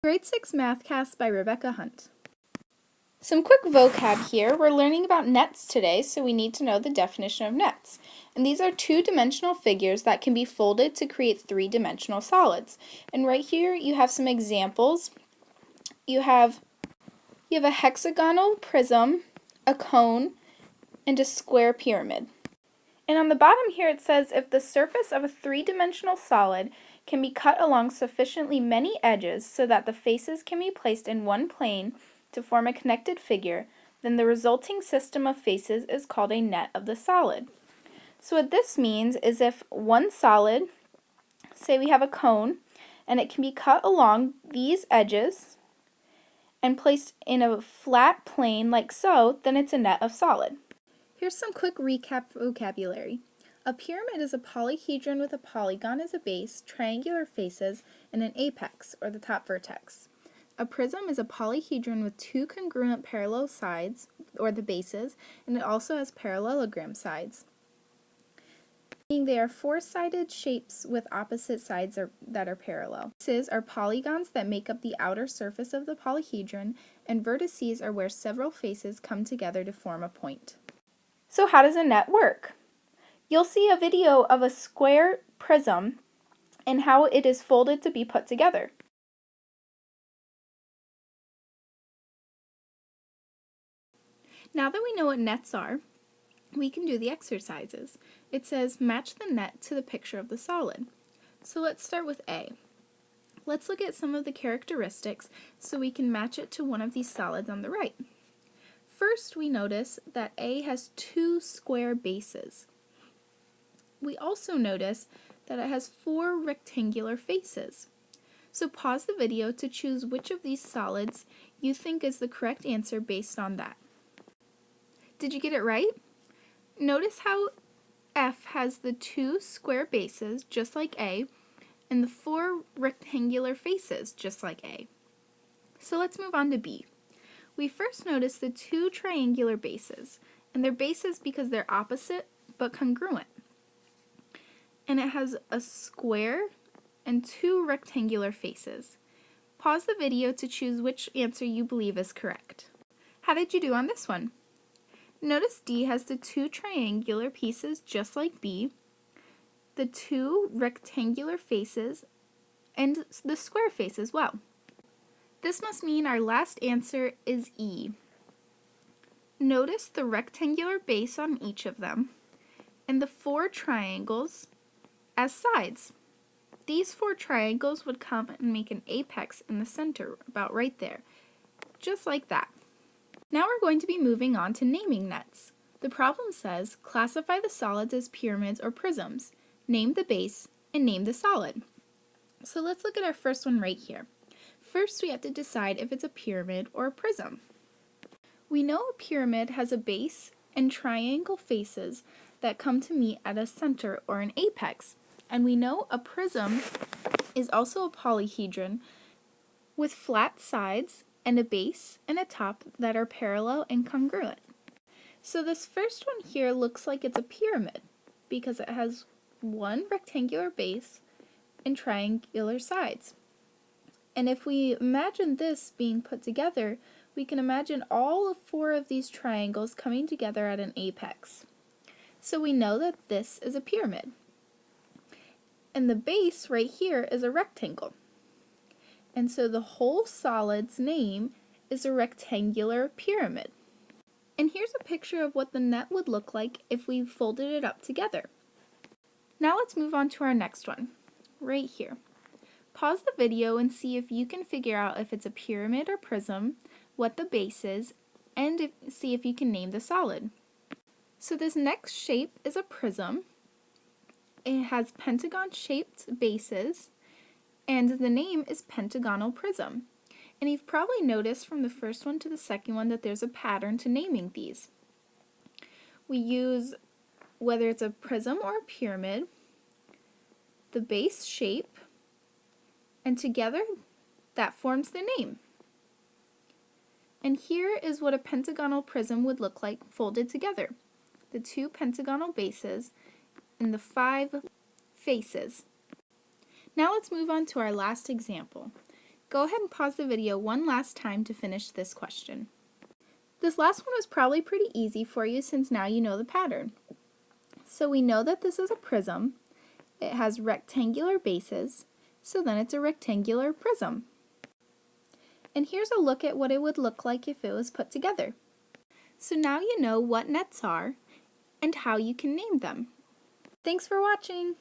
Grade 6 Mathcast by Rebecca Hunt. Some quick vocab here. We're learning about nets today, so we need to know the definition of nets. And these are two-dimensional figures that can be folded to create three-dimensional solids. And right here you have some examples. You have a hexagonal prism, a cone, and a square pyramid. And on the bottom here it says if the surface of a three-dimensional solid can be cut along sufficiently many edges so that the faces can be placed in one plane to form a connected figure, then the resulting system of faces is called a net of the solid. So what this means is if one solid, say we have a cone, and it can be cut along these edges and placed in a flat plane like so, then it's a net of solid. Here's some quick recap vocabulary. A pyramid is a polyhedron with a polygon as a base, triangular faces, and an apex, or the top vertex. A prism is a polyhedron with two congruent parallel sides, or the bases, and it also has parallelogram sides. They are four-sided shapes with opposite sides that are parallel. Bases are polygons that make up the outer surface of the polyhedron, and vertices are where several faces come together to form a point. So how does a net work? You'll see a video of a square prism and how it is folded to be put together. Now that we know what nets are, we can do the exercises. It says match the net to the picture of the solid. So let's start with A. Let's look at some of the characteristics so we can match it to one of these solids on the right. First, we notice that A has two square bases. We also notice that it has four rectangular faces. So pause the video to choose which of these solids you think is the correct answer based on that. Did you get it right? Notice how F has the two square bases, just like A, and the four rectangular faces, just like A. So let's move on to B. We first notice the two triangular bases, and they're bases because they're opposite but congruent. And it has a square and two rectangular faces. Pause the video to choose which answer you believe is correct. How did you do on this one? Notice D has the two triangular pieces just like B, the two rectangular faces, and the square face as well. This must mean our last answer is E. Notice the rectangular base on each of them, and the four triangles as sides. These four triangles would come and make an apex in the center, about right there, just like that. Now we're going to be moving on to naming nets. The problem says, classify the solids as pyramids or prisms, name the base, and name the solid. So let's look at our first one right here. First, we have to decide if it's a pyramid or a prism. We know a pyramid has a base and triangle faces that come to meet at a center or an apex. And we know a prism is also a polyhedron with flat sides and a base and a top that are parallel and congruent. So this first one here looks like it's a pyramid because it has one rectangular base and triangular sides. And if we imagine this being put together, we can imagine all four of these triangles coming together at an apex. So we know that this is a pyramid. And the base right here is a rectangle. And so the whole solid's name is a rectangular pyramid. And here's a picture of what the net would look like if we folded it up together. Now let's move on to our next one, right here. Pause the video and see if you can figure out if it's a pyramid or prism, what the base is, and see if you can name the solid. So this next shape is a prism. It has pentagon-shaped bases, and the name is pentagonal prism. And you've probably noticed from the first one to the second one that there's a pattern to naming these. We use, whether it's a prism or a pyramid, the base shape, and together that forms the name. And here is what a pentagonal prism would look like folded together. The two pentagonal bases and the five faces. Now let's move on to our last example. Go ahead and pause the video one last time to finish this question. This last one was probably pretty easy for you since now you know the pattern. So we know that this is a prism. It has rectangular bases, so then it's a rectangular prism. And here's a look at what it would look like if it was put together. So now you know what nets are and how you can name them. Thanks for watching!